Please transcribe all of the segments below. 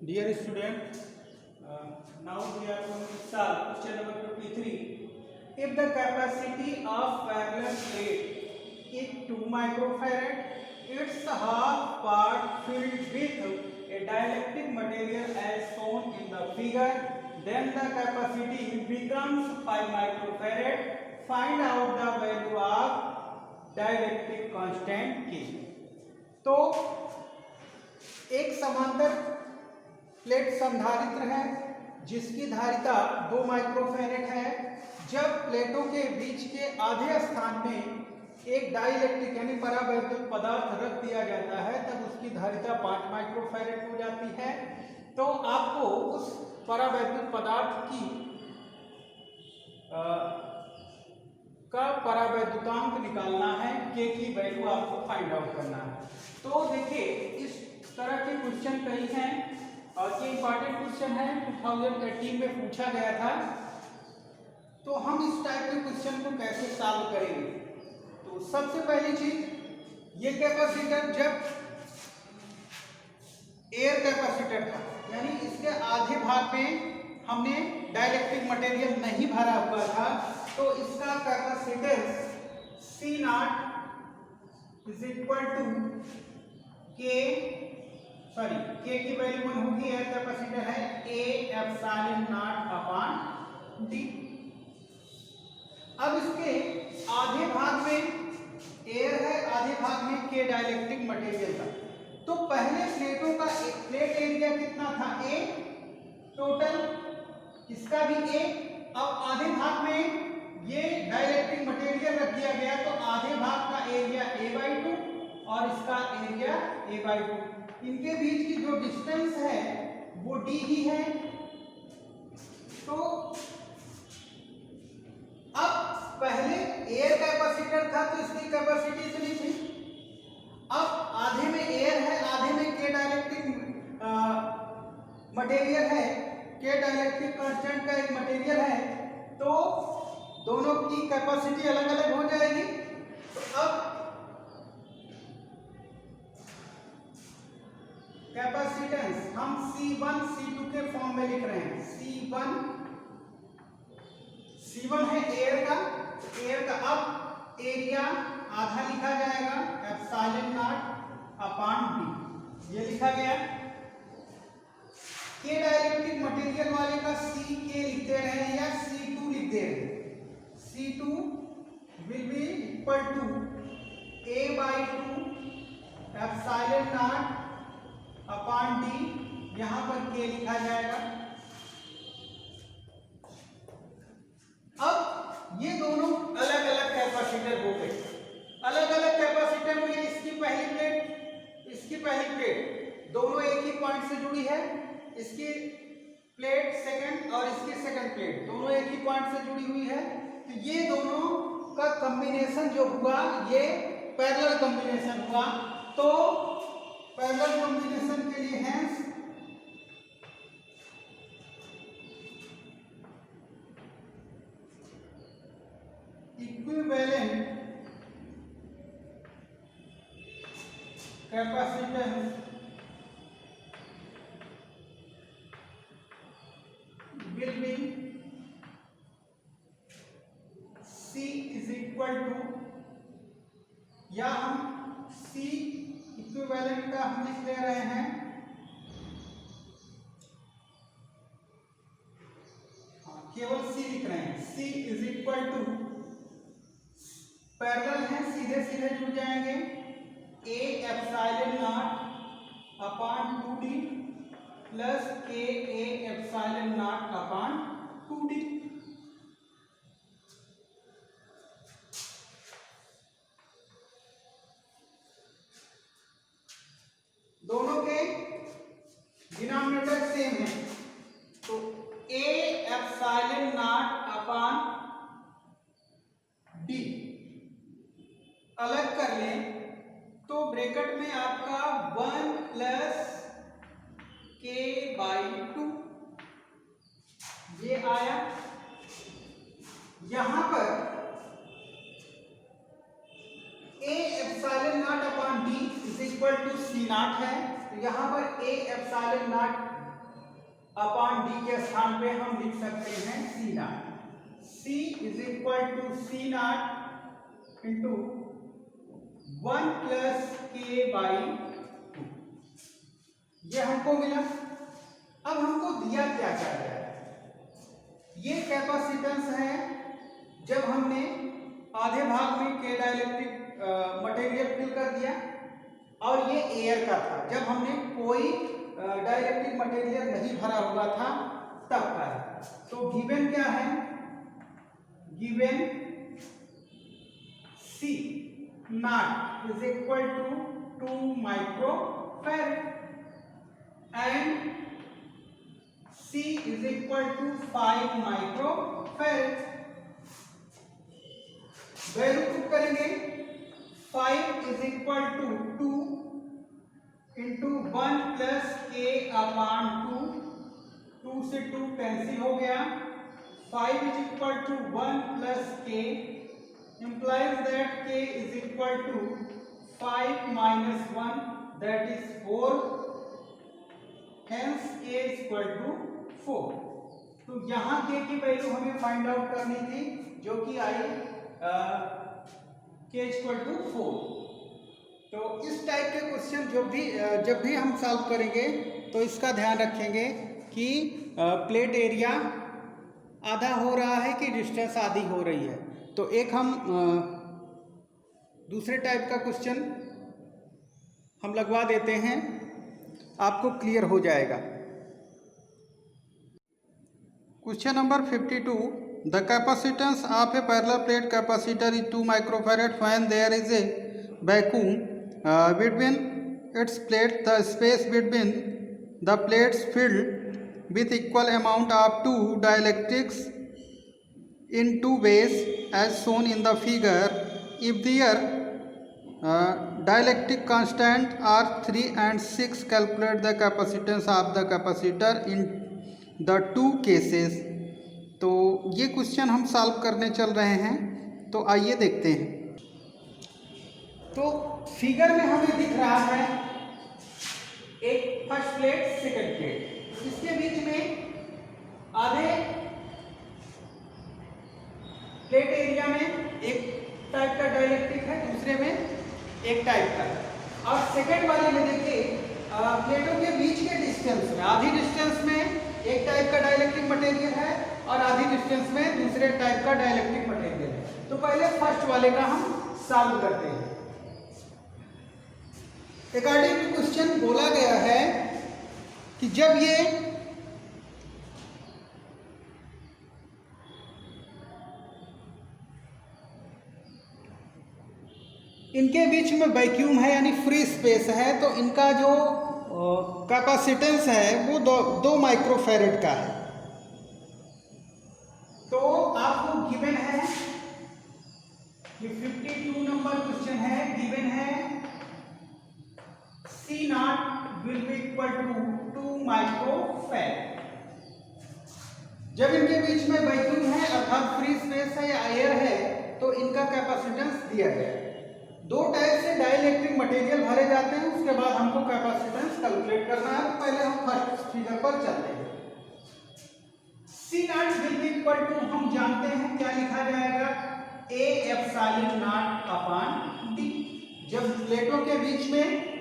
Dear student, now we are going to solve question number 53. If the capacity of parallel plate is 2 microfarad, its half part filled with a dielectric material as shown in the figure, then the capacity becomes 5 microfarad. Find out the value of dielectric constant K. तो एक समांतर plate संधारित्र है जिसकी धारिता 2 microfarad है। जब प्लेटों के बीच के आधे स्थान में एक डाइलेक्ट्रिक यानी परावैद्युत पदार्थ रख दिया जाता है तब उसकी धारिता 5 माइक्रोफैरेड हो जाती है। तो आपको उस परावैद्युत पदार्थ का परावैद्युतांक निकालना है, के की वैल्यू आपको फाइंड आउट करना है। तो देखिए इस तरह के क्वेश्चन कई हैं और ये इंपॉर्टेंट क्वेश्चन है, 2018 में पूछा गया था। तो हम इस टाइप के क्वेश्चन को कैसे सॉल्व करेंगे? तो सबसे पहली चीज, ये कैपेसिटर जब एयर कैपेसिटर था यानी इसके आधे भाग में हमने डाइलेक्ट्रिक मटेरियल नहीं भरा हुआ था, तो इसका capacitance C not is equal to K की वैल्यू 1 होगी। एयर कैपेसिटर है A epsilon not upon D। अब इसके आधे भाग में एयर है, आधे भाग में के डाइलेक्ट्रिक मटेरियल था। तो पहले प्लेटों का प्लेट एरिया कितना था? A टोटल, इसका भी A। अब आधे भाग में ये डाइलेक्ट्रिक मटेरियल रख दिया गया तो आधे भाग का एरिया A/2 और इसका एरिया A/2। इनके बीच की जो डिस्टेंस है वो D ही है। तो अब पहले एयर कैपेसिटर था तो इसकी कैपेसिटी इतनी थी। अब आधे में एयर है, आधे में के डाइलेक्ट्रिक मटेरियल है, के डाइलेक्ट्रिक कांस्टेंट का एक मटेरियल है, तो दोनों की कैपेसिटी अलग अलग हो जाएगी। तो अब कैपेसिटेंस हम C1 C2 के फॉर्म में लिख रहे हैं। C1 है एयर का अब एरिया आधा लिखा जाएगा एप्सिलॉन नॉट अपॉन D, ये लिखा गया। के डाइलेक्ट्रिक मटेरियल वाले का C के लिखते रहे या C2 लिख दे रहे। C2 will be equal to A/2 epsilon not upon D, यहां पर K लिखा जाएगा। अब ये दोनों अलग अलग कैपेसिटर हो गए। अलग अलग कैपेसिटर हुए, इसकी पहली प्लेट दोनों एक ही पॉइंट से जुड़ी है, इसकी प्लेट सेकंड और इसकी सेकंड प्लेट दोनों एक ही पॉइंट से जुड़ी हुई है। तो ये दोनों का कॉम्बिनेशन जो हुआ ये पैरेलल कॉम्बिनेशन हुआ। तो पैरेलल कॉम्बिनेशन के लिए hence equivalent capacitance will be C is equal to, या हम C इक्विवेलेंट का हम लिख ले रहे हैं केवल C लिख रहे हैं। C is equal to, parallel है सीधे सीधे जुड़ जाएंगे, A epsilon not upon 2D plus K A epsilon not upon 2D। दोनों के डिनोमिनेटर सेम है, तो A epsilon not upon D अलग कर लें तो ब्रैकेट में आपका 1 प्लस K/2 ये आया। यहां पर A epsilon not upon D is equal to C not है, तो यहां पर A epsilon not upon D के स्थान पे हम लिख सकते हैं C not. C is equal to C not into 1 plus K by 2, ये हमको मिला। अब हमको दिया क्या जा रहा है, ये कैपेसिटेंस है जब हमने आधे भाग में के डाइलेक्ट्रिक मटेरियल फिल कर दिया, और ये एयर का था जब हमने कोई डाइलेक्ट्रिक मटेरियल नहीं भरा हुआ था तब का है। तो गिवन क्या है, given C not is equal to 2 microfarad and C is equal to 5 microfarad. Value put करेंगे, 5 is equal to 2 into 1 plus k upon 2, 2 से 2 कैंसिल हो गया, 5 is equal to 1 plus k implies that k is equal to 5 minus 1 that is 4, hence k is equal to 4। तो यहाँ k की value हमें find out करनी थी जो कि आई k इक्वल टू 4। तो इस टाइप के क्वेश्चन जब भी हम सॉल्व करेंगे तो इसका ध्यान रखेंगे कि प्लेट एरिया आधा हो रहा है कि डिस्टेंस आधी हो रही है। तो एक हम दूसरे टाइप का क्वेश्चन हम लगवा देते हैं, आपको क्लियर हो जाएगा। Question number 52, the capacitance of a parallel plate capacitor is 2 microfarad when there is a vacuum between its plate. The space between the plates filled with equal amount of two dielectrics in two ways as shown in the figure. If their dielectric constant are 3 and 6, calculate the capacitance of the capacitor in the two cases. तो ये question हम solve करने चल रहे हैं, तो आइए देखते हैं। तो फिगर में हमें दिख रहा है एक फर्स्ट प्लेट सेकंड प्लेट, इसके बीच में आधे प्लेट एरिया में एक टाइप का डाइलेक्ट्रिक है, दूसरे में एक टाइप का है, और सेकंड वाले में देखिए प्लेटों के बीच के डिस्टेंस में आधी डिस्टेंस में एक टाइप का डाइलेक्ट्रिक मटेरियल है और आधी डिस्टेंस में दूसरे टाइप का डाइलेक्ट्रिक मटेरियल है। तो पहले फर्स्ट वाले का हम सॉल्व करते हैं। अकॉर्डिंग टू क्वेश्चन बोला गया है कि जब ये इनके बीच में वैक्यूम है यानी फ्री स्पेस है, तो इनका जो कैपेसिटेंस है वो 2 माइक्रोफैराड का है। तो आपको गिवन है कि 52 नंबर क्वेश्चन है, गिवन है C not will be equal to 2 microfarad. जब इनके बीच में वैक्यूम है अर्थात फ्री स्पेस है या एयर है, तो इनका कैपेसिटेंस दिया गया है। 2 टाइप से डाइलेक्ट्रिक मटेरियल भरे जाते हैं, उसके बाद हमको कैपेसिटेंस कैलकुलेट करना है। तो पहले हम फर्स्ट फिगर पर चलते हैं। C not will be equal to, हम जानते हैं क्या लिखा जाएगा, A epsilon not upon D। जब प्लेटों के बीच में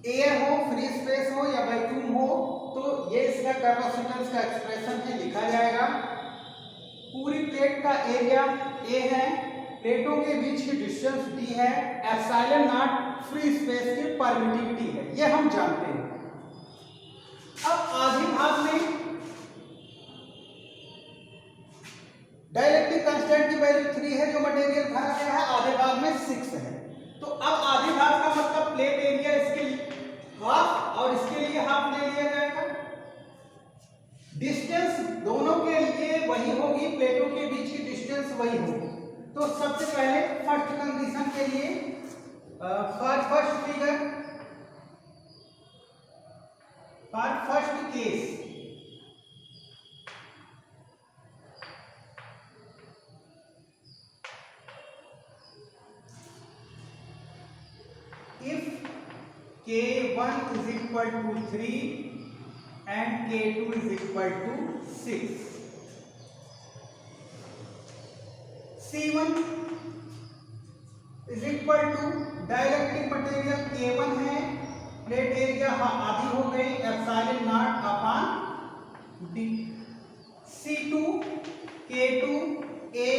एयर हो, फ्री स्पेस हो या वैक्यूम हो, तो ये इसका कैपेसिटेंस का एक्सप्रेशन है, लिखा जाएगा। पूरी प्लेट का एरिया A है, प्लेटों के बीच की डिस्टेंस D है, एप्सिलॉन नॉट फ्री स्पेस की परमिटिविटी है, ये हम जानते हैं। अब आधे भाग में डाइलेक्ट्रिक कांस्टेंट की वैल्यू 3 है जो मटेरियल भरा गया है, आधे भाग में 6 है। तो अब आधे भाग का मतलब प्लेट एरिया इसके हाफ और इसके लिए हाफ ले लिया जाएगा। डिस्टेंस दोनों के लिए वही होगी, प्लेटों के बीच की डिस्टेंस वही होगी। तो सबसे पहले फर्स्ट कंडीशन के लिए first figure for first case if K1 is equal to 3 and K2 is equal to 6. C1 is equal to dielectric material K1 है, प्लेट एरिया आधी हो गई, epsilon not upon D. C2 K2 A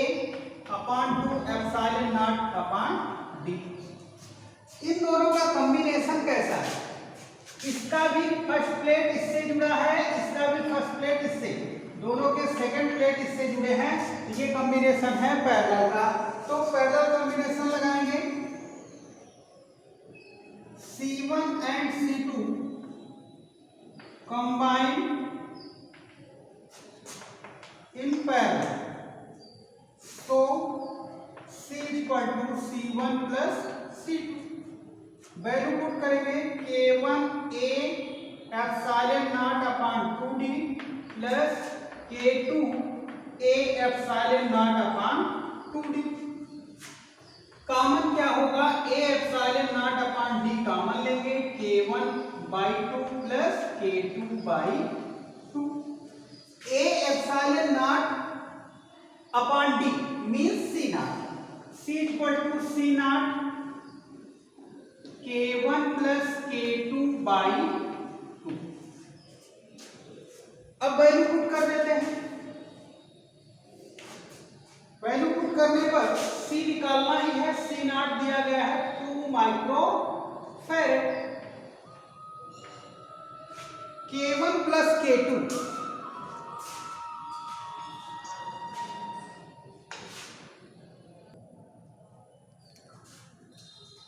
upon 2 epsilon not upon D. इन दोनों का combination कैसा है? इसका भी फर्स्ट प्लेट इससे जुड़ा है, इसका भी फर्स्ट प्लेट इससे, दोनों के सेकंड प्लेट इससे जुड़े हैं. ये कॉम्बिनेशन है पैरेलल का. तो पैरेलल कॉम्बिनेशन लगाएंगे. C1 and C2 combine in parallel. So C is equal to C1 plus C2. Value put करेंगे K1 A epsilon not upon 2D plus K2 A epsilon not upon 2D. Common क्या होगा? A epsilon not upon D common लेंगे, K1 by 2 plus K2 by 2. A epsilon not upon D means C naught. C equal to C naught K1 plus K2 by 2. अब value put कर देते हैं. Value put करने पर C निकालना ही है. C not दिया गया है 2 micro farad. K1 plus K2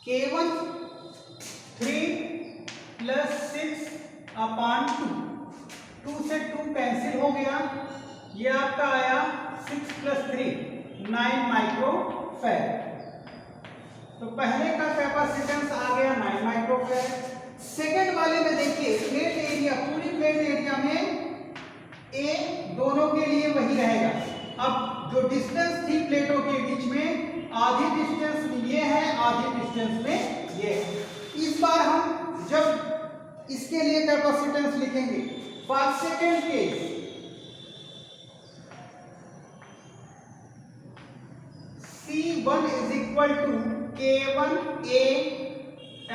K1 3 plus 6 upon 2. 2 से 2 कैंसिल हो गया. ये आपका आया 6 प्लस 3 9 माइक्रो फैरेड. तो पहले का कैपेसिटेंस आ गया 9 माइक्रो फैरेड. सेकेंड वाले में देखिए प्लेट एरिया, पूरी प्लेट एरिया में ए दोनों के लिए वही रहेगा. अब जो डिस्टेंस थी प्लेटों के बीच में, आधी डिस्टेंस में ये है, आधी डिस्टेंस में ये है. इस बार हम जब इसके लिए कैपेसिटेंस लिखेंगे, for second case C1 is equal to K1 A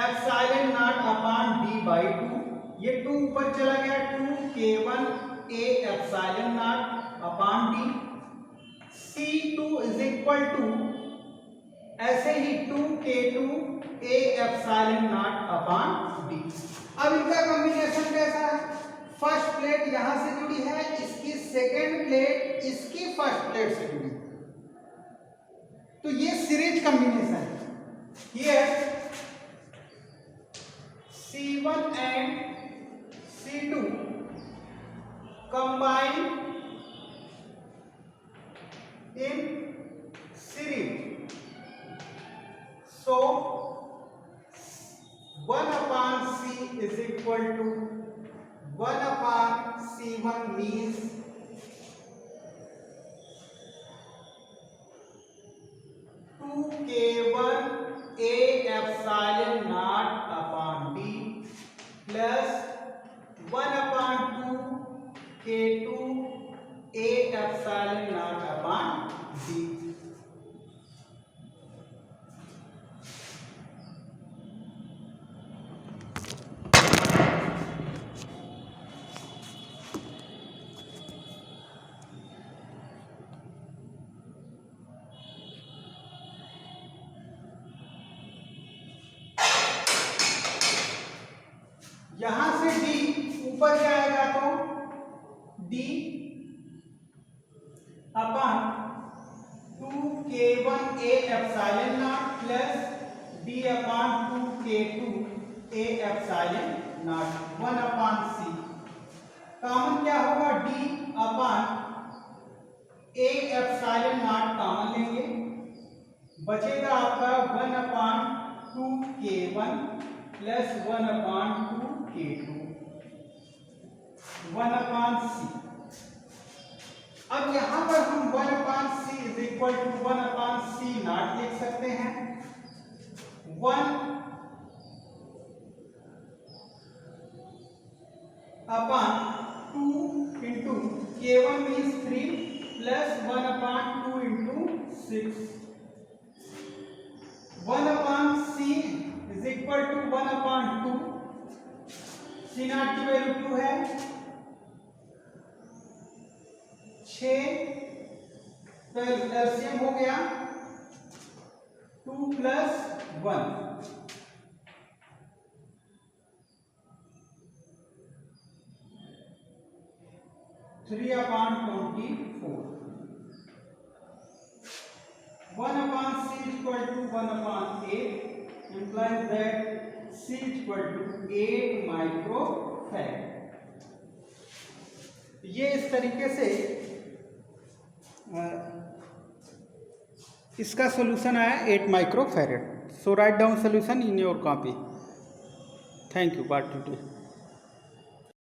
epsilon not upon D by 2. ये 2 ऊपर चला गया, 2 K1 A epsilon not upon D. C2 is equal to ऐसे ही 2 K2 A epsilon not upon D. अब इनका combination कैसा है? First plate यहां से जुड़ी है, इसकी सेकेंड प्लेट इसकी फर्स्ट प्लेट से जुड़ी है. तो ये सीरीज कॉम्बिनेशन है. ये C1 and C2 combine in series. So 1 upon C is equal to 1 upon C1 means 2 K1 A epsilon naught upon D plus 1 upon 2 K2 A epsilon naught upon D. यहां से D ऊपर जाएगा तो D upon 2 K1 A epsilon not plus D upon 2 K2 A epsilon not 1 upon C. Common क्या होगा? D upon A epsilon not common लेंगे, बचेगा आपका 1 upon 2 K1 plus 1 upon 2 K2 1 upon C. अब यहां पर हम 1 upon C is equal to 1 upon C not लिख सकते हैं. 1 upon 2 into K1 means 3 plus 1 upon 2 into 6. 1 upon C is equal to 1 upon 2. C naught की वैल्यू 2 है, 6 तो एलसीएम हो गया 2 plus 1, 3 upon 24. 1 upon C is equal to 1 upon 8, implies that C is equal to 8 microfarad. ये इस तरीके से इसका सॉल्यूशन आया 8 microfarad. So write down solution in your copy. Thank you. Part 2.